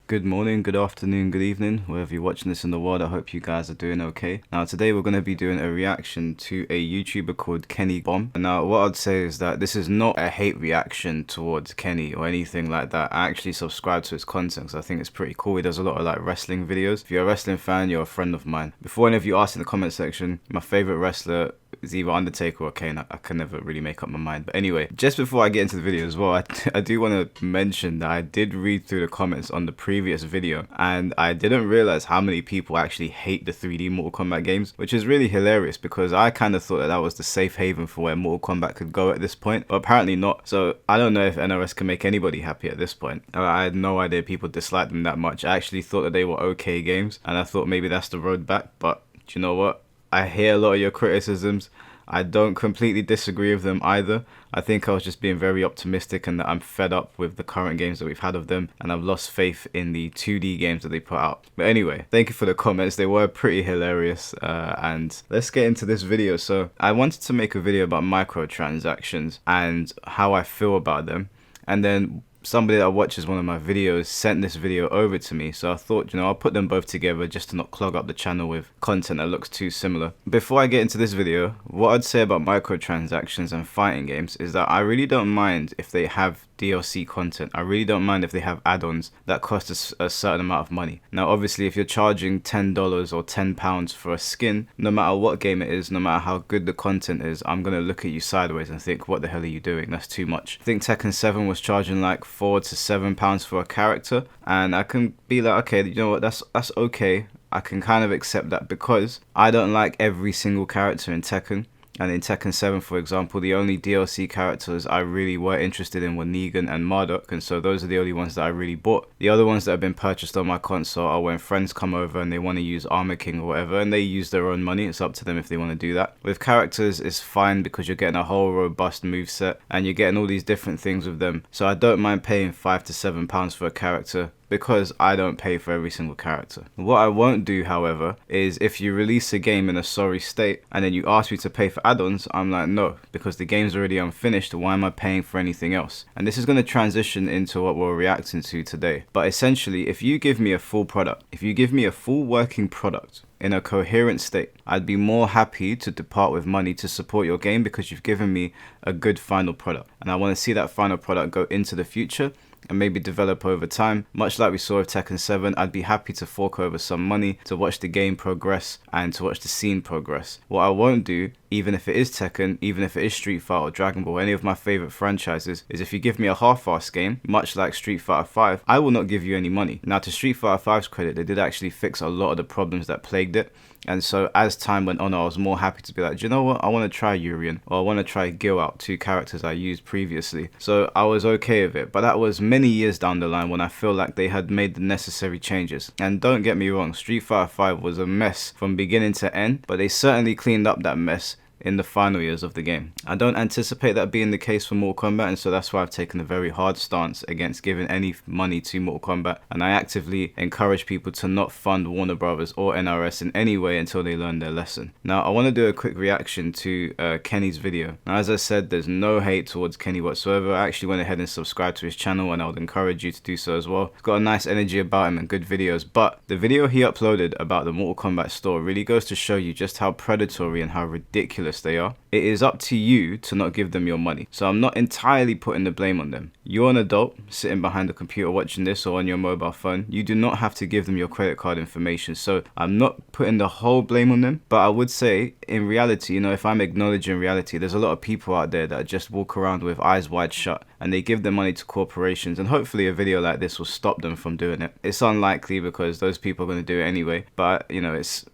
Good morning, good afternoon, good evening, wherever you're watching this in the world. I hope you guys are doing okay. Now today we're going to be doing a reaction to a YouTuber called Kenny Bomb. Now what I'd say is that this is not a hate reaction towards Kenny or anything like that. I actually subscribe to his content because I think it's pretty cool. He does a lot of like wrestling videos. If you're a wrestling fan, you're a friend of mine. Before any of you ask in the comment section, my favorite wrestler is either Undertaker or Kane. I can never really make up my mind. But anyway, just before I get into the video as well, I do want to mention that I did read through the comments on the previous video and I didn't realize how many people actually hate the 3D Mortal Kombat games, which is really hilarious because I kind of thought that was the safe haven for where Mortal Kombat could go at this point, but apparently not. So I don't know if NRS can make anybody happy at this point. I had no idea people disliked them that much. I actually thought that they were okay games and I thought maybe that's the road back, but do you know what? I hear a lot of your criticisms. I don't completely disagree with them either. I think I was just being very optimistic and that I'm fed up with the current games that we've had of them and I've lost faith in the 2D games that they put out. But anyway, thank you for the comments. They were pretty hilarious and let's get into this video. So I wanted to make a video about microtransactions and how I feel about them, and then somebody that watches one of my videos sent this video over to me, so I thought, I'll put them both together just to not clog up the channel with content that looks too similar. Before I get into this video, what I'd say about microtransactions and fighting games is that I really don't mind if they have DLC content. I really don't mind if they have add-ons that cost us a certain amount of money. Now obviously if you're charging $10 or £10 for a skin, no matter what game it is, no matter how good the content is, I'm gonna look at you sideways and think, what the hell are you doing? That's too much. I think Tekken 7 was charging like £4 to £7 for a character, and I can be like, okay, you know what, that's okay. I can kind of accept that because I don't like every single character in Tekken. And in Tekken 7, for example, the only DLC characters I really were interested in were Negan and Marduk, and so those are the only ones that I really bought. The other ones that have been purchased on my console are when friends come over and they want to use Armor King or whatever, and they use their own money. It's up to them if they want to do that. With characters, it's fine because you're getting a whole robust moveset and you're getting all these different things with them. So I don't mind paying £5 to £7 for a character, because I don't pay for every single character. What I won't do, however, is if you release a game in a sorry state and then you ask me to pay for add-ons, I'm like, no, because the game's already unfinished, why am I paying for anything else? And this is going to transition into what we're reacting to today. But essentially, if you give me a full product, if you give me a full working product in a coherent state, I'd be more happy to depart with money to support your game because you've given me a good final product. And I want to see that final product go into the future and maybe develop over time. Much like we saw with Tekken 7, I'd be happy to fork over some money to watch the game progress and to watch the scene progress. What I won't do, even if it is Tekken, even if it is Street Fighter or Dragon Ball, any of my favorite franchises, is if you give me a half-assed game, much like Street Fighter 5, I will not give you any money. Now to Street Fighter 5's credit, they did actually fix a lot of the problems that plagued it. And so as time went on, I was more happy to be like, do you know what, I want to try Urien, or I want to try Gil out, two characters I used previously. So I was okay with it, but that was many years down the line when I feel like they had made the necessary changes. And don't get me wrong, Street Fighter 5 was a mess from beginning to end, but they certainly cleaned up that mess in the final years of the game. I don't anticipate that being the case for Mortal Kombat, and so that's why I've taken a very hard stance against giving any money to Mortal Kombat, and I actively encourage people to not fund Warner Brothers or NRS in any way until they learn their lesson. Now I want to do a quick reaction to Kenny's video. Now as I said, there's no hate towards Kenny whatsoever. I actually went ahead and subscribed to his channel and I would encourage you to do so as well. He's got a nice energy about him and good videos, but the video he uploaded about the Mortal Kombat store really goes to show you just how predatory and how ridiculous they are. It is up to you to not give them your money. So I'm not entirely putting the blame on them. You're an adult sitting behind the computer watching this or on your mobile phone. You do not have to give them your credit card information. So I'm not putting the whole blame on them. But I would say in reality, if I'm acknowledging reality, there's a lot of people out there that just walk around with eyes wide shut and they give their money to corporations, and hopefully a video like this will stop them from doing it. It's unlikely because those people are going to do it anyway. But it's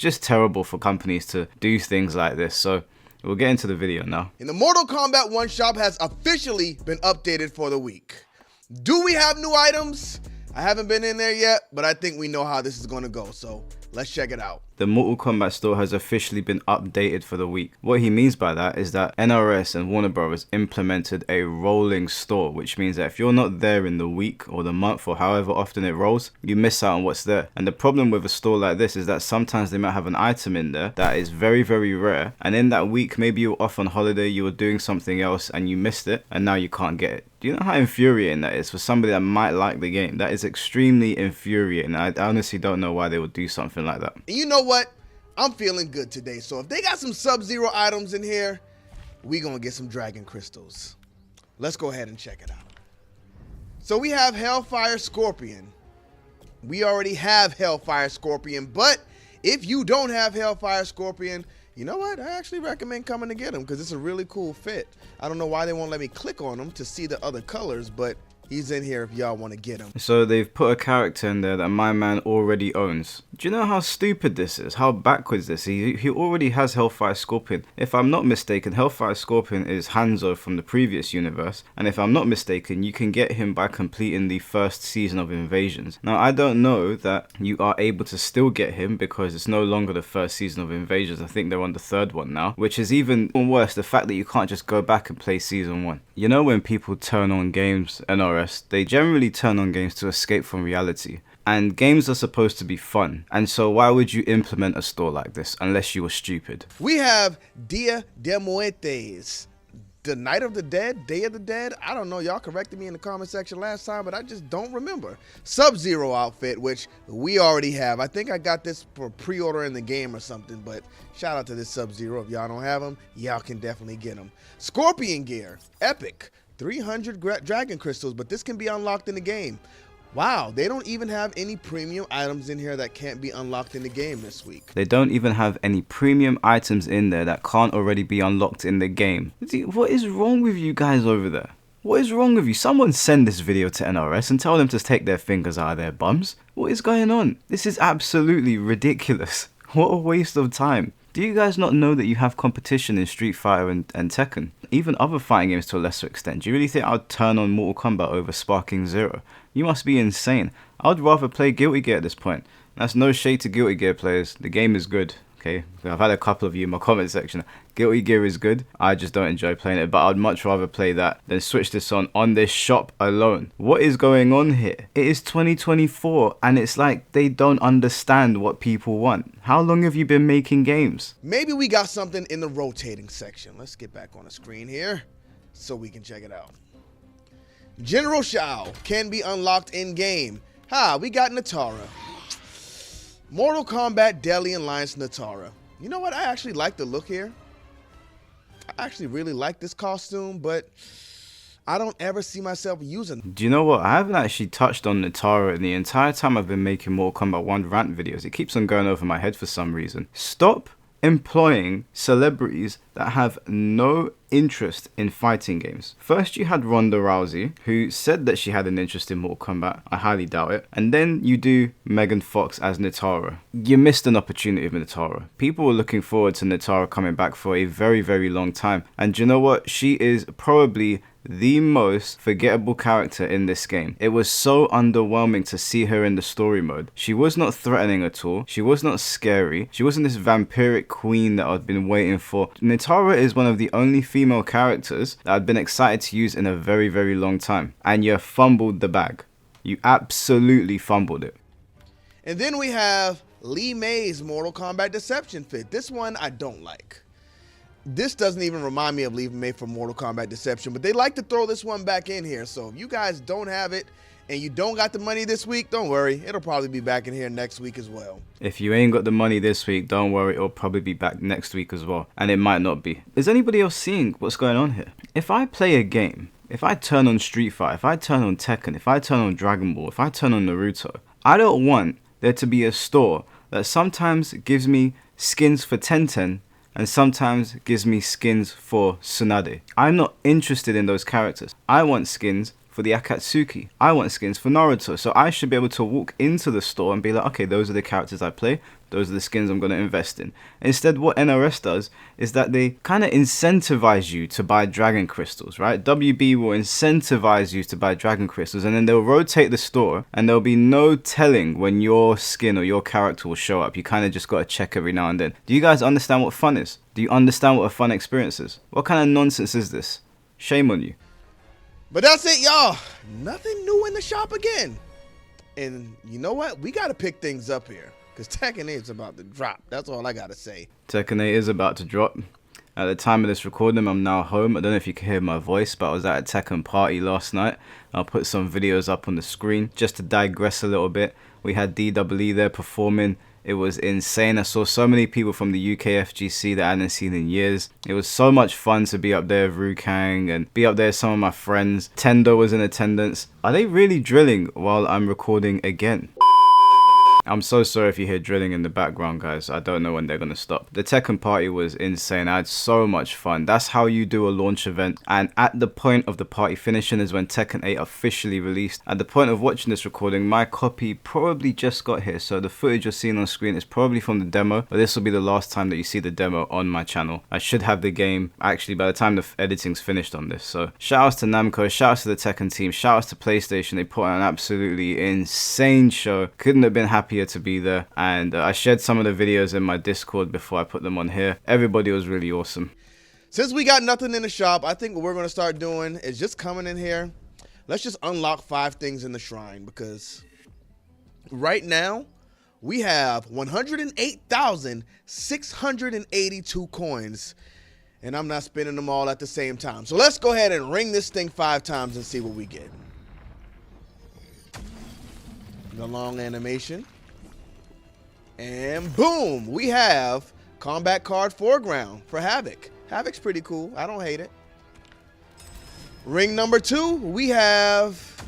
just terrible for companies to do things like this. So we'll get into the video now. And the Mortal Kombat 1 shop has officially been updated for the week. Do we have new items? I haven't been in there yet, but I think we know how this is going to go. So let's check it out. The Mortal Kombat store has officially been updated for the week. What he means by that is that NRS and Warner Brothers implemented a rolling store, which means that if you're not there in the week or the month or however often it rolls, you miss out on what's there. And the problem with a store like this is that sometimes they might have an item in there that is very, very rare, and in that week maybe you're off on holiday, you were doing something else and you missed it, and now you can't get it. Do you know how infuriating that is for somebody that might like the game? That is extremely infuriating. I honestly don't know why they would do something like that. And you know what? I'm feeling good today. So if they got some Sub-Zero items in here, we gonna get some Dragon Crystals. Let's go ahead and check it out. So we have Hellfire Scorpion. We already have Hellfire Scorpion, but if you don't have Hellfire Scorpion, you know what? I actually recommend coming to get him because it's a really cool fit. I don't know why they won't let me click on him to see the other colors, but he's in here if y'all want to get him. So they've put a character in there that my man already owns. Do you know how stupid this is? How backwards this is? He already has Hellfire Scorpion. If I'm not mistaken, Hellfire Scorpion is Hanzo from the previous universe. And if I'm not mistaken, you can get him by completing the first season of Invasions. Now, I don't know that you are able to still get him because it's no longer the first season of Invasions. I think they're on the third one now, which is even worse, the fact that you can't just go back and play season 1. You know when people turn on games, NRS, they generally turn on games to escape from reality. And games are supposed to be fun. And so why would you implement a store like this unless you were stupid? We have Dia de Muertes. The Night of the Dead, Day of the Dead. I don't know. Y'all corrected me in the comment section last time, but I just don't remember. Sub-Zero outfit, which we already have. I think I got this for pre-order in the game or something, but shout out to this Sub-Zero. If y'all don't have them, y'all can definitely get them. Scorpion gear, epic. 300 Dragon Crystals, but this can be unlocked in the game. Wow, they don't even have any premium items in here that can't be unlocked in the game this week. They don't even have any premium items in there that can't already be unlocked in the game. What is wrong with you guys over there? What is wrong with you? Someone send this video to NRS and tell them to take their fingers out of their bums. What is going on? This is absolutely ridiculous. What a waste of time. Do you guys not know that you have competition in Street Fighter and Tekken? Even other fighting games to a lesser extent. Do you really think I'd turn on Mortal Kombat over Sparking Zero? You must be insane. I'd rather play Guilty Gear at this point. That's no shade to Guilty Gear players. The game is good. Okay, I've had a couple of you in my comment section. Guilty Gear is good. I just don't enjoy playing it, but I'd much rather play that than switch this on this shop alone. What is going on here? It is 2024 and it's like they don't understand what people want. How long have you been making games? Maybe we got something in the rotating section. Let's get back on the screen here so we can check it out. General Shao can be unlocked in game. We got Natara. Mortal Kombat Deli Alliance Natara. You know what? I actually like the look here. I actually really like this costume, but I don't ever see myself using it. Do you know what? I haven't actually touched on Natara in the entire time I've been making Mortal Kombat 1 rant videos. It keeps on going over my head for some reason. Stop employing celebrities that have no interest in fighting games. First you had Ronda Rousey, who said that she had an interest in Mortal Kombat. I highly doubt it. And then you do Megan Fox as Natara. You missed an opportunity with Natara. People were looking forward to Natara coming back for a very, very long time. And do you know what? She is probably the most forgettable character in this game. It was so underwhelming to see her in the story mode. She was not threatening at all. She was not scary. She wasn't this vampiric queen that I'd been waiting for. Natara is one of the only female characters that I'd been excited to use in a very, very long time. And you fumbled the bag. You absolutely fumbled it. And then we have Lee May's Mortal Kombat Deception fit. This one I don't like. This doesn't even remind me of Lee May from Mortal Kombat Deception, but they like to throw this one back in here. So if you guys don't have it and you don't got the money this week, don't worry. It'll probably be back in here next week as well. If you ain't got the money this week, don't worry. It'll probably be back next week as well. And it might not be. Is anybody else seeing what's going on here? If I play a game, if I turn on Street Fighter, if I turn on Tekken, if I turn on Dragon Ball, if I turn on Naruto, I don't want there to be a store that sometimes gives me skins for Tenten and sometimes gives me skins for Tsunade. I'm not interested in those characters. I want skins for the Akatsuki. I want skins for Naruto. So I should be able to walk into the store and be like, okay, those are the characters I play. Those are the skins I'm going to invest in. Instead, what NRS does is that they kind of incentivize you to buy Dragon Crystals, right? WB will incentivize you to buy Dragon Crystals, and then they'll rotate the store, and there'll be no telling when your skin or your character will show up. You kind of just got to check every now and then. Do you guys understand what fun is? Do you understand what a fun experience is? What kind of nonsense is this? Shame on you. But that's it, y'all. Nothing new in the shop again. And you know what? We got to pick things up here, because Tekken 8 is about to drop. That's all I got to say. Tekken 8 is about to drop. At the time of this recording, I'm now home. I don't know if you can hear my voice, but I was at a Tekken party last night. I'll put some videos up on the screen. Just to digress a little bit, we had DWE there performing. It was insane. I saw so many people from the UK FGC that I hadn't seen in years. It was so much fun to be up there with Rukang and be up there with some of my friends. Tendo was in attendance. Are they really drilling while I'm recording again? I'm so sorry if you hear drilling in the background, guys. I don't know when they're gonna stop. The Tekken party was insane. I had so much fun. That's how you do a launch event. And at the point of the party finishing is when Tekken 8 officially released. At the point of watching this recording, my copy probably just got here. So the footage you're seeing on screen is probably from the demo, but this will be the last time that you see the demo on my channel. I should have the game actually by the time the editing's finished on this. So shout outs to Namco, shout outs to the Tekken team, shout outs to PlayStation. They put on an absolutely insane show. Couldn't have been happier to be there, and I shared some of the videos in my Discord before I put them on here. Everybody was really awesome. Since we got nothing in the shop, I think what we're going to start doing is just coming in here. Let's just unlock 5 things in the shrine, because right now we have 108,682 coins, and I'm not spending them all at the same time. So let's go ahead and ring this thing 5 times and see what we get. The long animation. And boom, we have combat card foreground for Havoc. Havoc's pretty cool. I don't hate it. Ring number 2, we have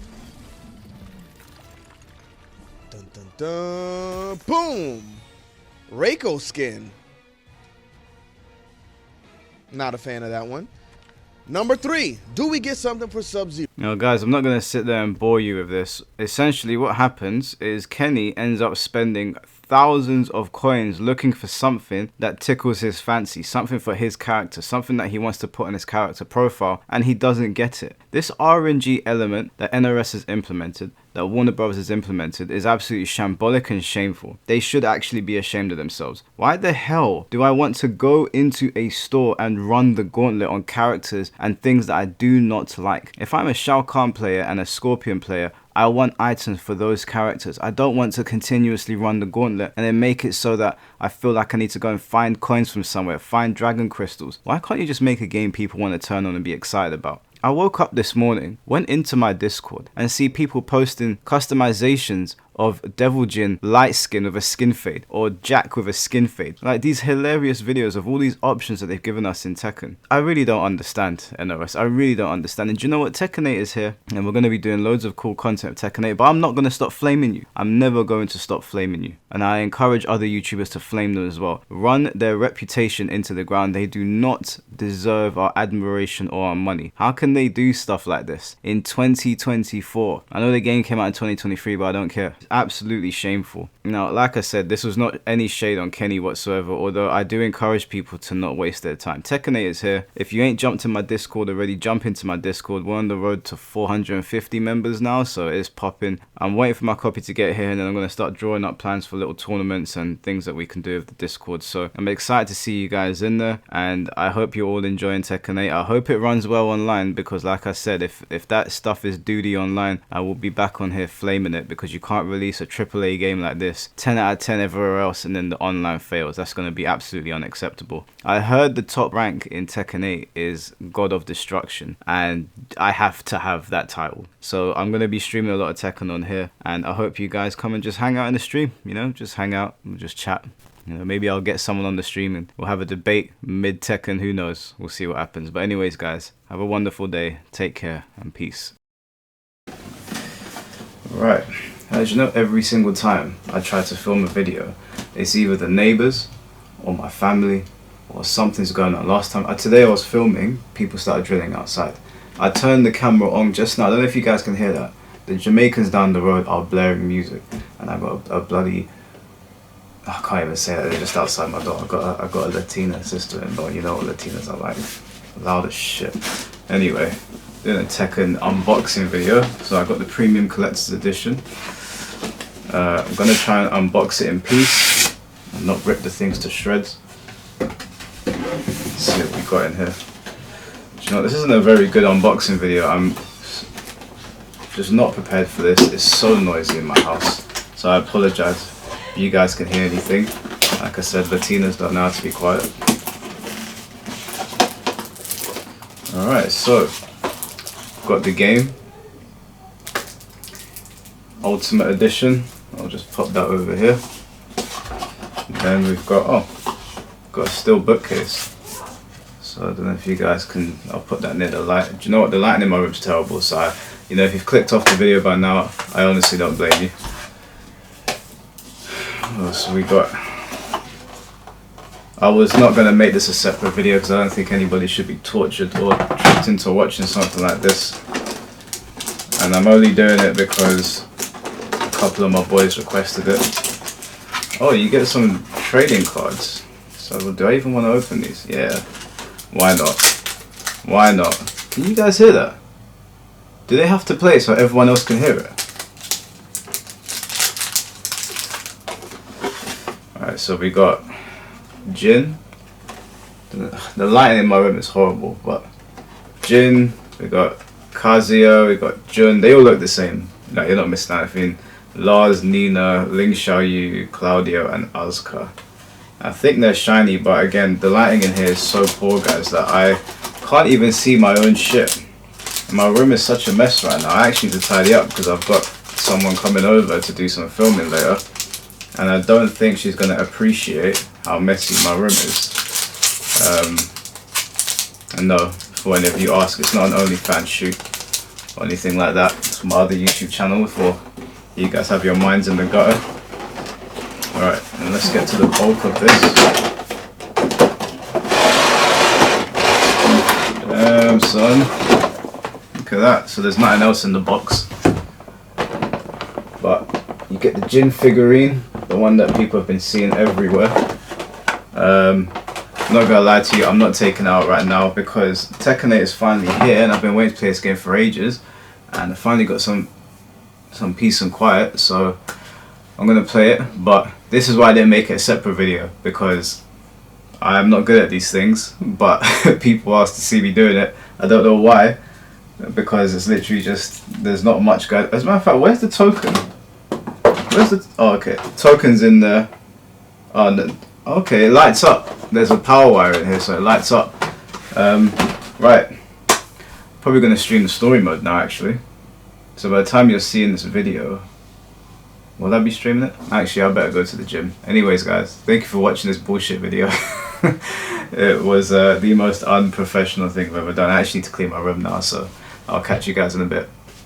dun dun dun, boom, Reiko skin. Not a fan of that one. Number 3, do we get something for Sub-Zero? Now guys, I'm not going to sit there and bore you with this. Essentially what happens is Kenny ends up spending thousands of coins looking for something that tickles his fancy, something for his character, something that he wants to put on his character profile, and he doesn't get it. This RNG element that NRS has implemented, that Warner Bros. Has implemented, is absolutely shambolic and shameful. They should actually be ashamed of themselves. Why the hell do I want to go into a store and run the gauntlet on characters and things that I do not like? If I'm a Shao Kahn player and a Scorpion player, I want items for those characters. I don't want to continuously run the gauntlet and then make it so that I feel like I need to go and find coins from somewhere, find dragon crystals. Why can't you just make a game people want to turn on and be excited about? I woke up this morning, went into my Discord, and see people posting customizations of Devil Jin light skin with a skin fade, or Jack with a skin fade. Like these hilarious videos of all these options that they've given us in Tekken. I really don't understand, NRS. I really don't understand. And do you know what? Tekken 8 is here, and we're going to be doing loads of cool content with Tekken 8, but I'm not going to stop flaming you. I'm never going to stop flaming you. And I encourage other YouTubers to flame them as well. Run their reputation into the ground. They do not deserve our admiration or our money. How can they do stuff like this in 2024? I know the game came out in 2023, but I don't care. Absolutely shameful. Now, like I said, this was not any shade on Kenny whatsoever, although I do encourage people to not waste their time. Tekken 8 is here. If you ain't jumped in my Discord already, jump into my Discord. We're on the road to 450 members now, so it's popping. I'm waiting for my copy to get here, and then I'm going to start drawing up plans for little tournaments and things that we can do with the Discord. So I'm excited to see you guys in there, and I hope you're all enjoying Tekken 8. I hope it runs well online, because like I said, if that stuff is duty online, I will be back on here flaming it, because you can't release a AAA game like this 10 out of 10 everywhere else and then the online fails. That's going to be absolutely unacceptable. I heard the top rank in Tekken 8 is God of Destruction, and I have to have that title. So I'm going to be streaming a lot of Tekken on here, and I hope you guys come and just hang out in the stream, you know, just hang out and just chat. You know, maybe I'll get someone on the stream and we'll have a debate mid Tekken, who knows, we'll see what happens. But anyways guys, have a wonderful day, take care and peace. Right, as you know, every single time I try to film a video, it's either the neighbors or my family or something's going on. Last time, today I was filming, people started drilling outside. I turned the camera on just now, I don't know if you guys can hear that. The Jamaicans down the road are blaring music, and I got a bloody, I can't even say that, they're just outside my door. I got a Latina sister-in-law, you know what Latinas are like, loud as shit. Anyway, doing a Tekken unboxing video, so I got the premium collector's edition. I'm gonna try and unbox it in peace and not rip the things to shreds. Let's see what we got in here. Do you know, this isn't a very good unboxing video. I'm just not prepared for this. It's so noisy in my house, so I apologize if you guys can hear anything. Like I said, Latinas don't know how to be quiet. Alright, so got the game, Ultimate Edition. I'll just pop that over here. And then we've got got a steel bookcase. So I don't know if you guys can. I'll put that near the light. Do you know what? The lighting in my room's terrible. So if you've clicked off the video by now, I honestly don't blame you. What else we got? I was not going to make this a separate video because I don't think anybody should be tortured or tricked into watching something like this. And I'm only doing it because a couple of my boys requested it. Oh, you get some trading cards. So do I even want to open these? Yeah. Why not? Why not? Can you guys hear that? Do they have to play so everyone else can hear it? Alright, so we got Jin. The lighting in my room is horrible, but Jin, we got Kazuya, we got Jun. They all look the same. Like, you're not missing out anything. Lars, Nina, Ling Xiaoyu, Claudio, and Asuka. I think they're shiny, but again, the lighting in here is so poor, guys, that I can't even see my own shit. My room is such a mess right now. I actually need to tidy up because I've got someone coming over to do some filming later, and I don't think she's going to appreciate how messy my room is. And no, for any of you ask, it's not an OnlyFans shoot or anything like that. It's from my other YouTube channel before you guys have your minds in the gutter. Alright, and let's get to the bulk of this. Damn, son. Look at that. So there's nothing else in the box. But you get the Jin figurine, the one that people have been seeing everywhere. I'm not gonna lie to you, I'm not taking it out right now because Tekken 8 is finally here and I've been waiting to play this game for ages. And I finally got some peace and quiet, so I'm gonna play it. But this is why I didn't make it a separate video, because I'm not good at these things, but people asked to see me doing it. I don't know why, because it's literally just, there's not much guys. As a matter of fact, where's the token? Where's the, oh okay, token's in there. Oh no, okay, it lights up. There's a power wire in here, so it lights up. Right, probably gonna stream the story mode now actually. So by the time you're seeing this video, will I be streaming it? Actually, I better go to the gym. Anyways, guys, thank you for watching this bullshit video. It was the most unprofessional thing I've ever done. I actually need to clean my room now, so I'll catch you guys in a bit.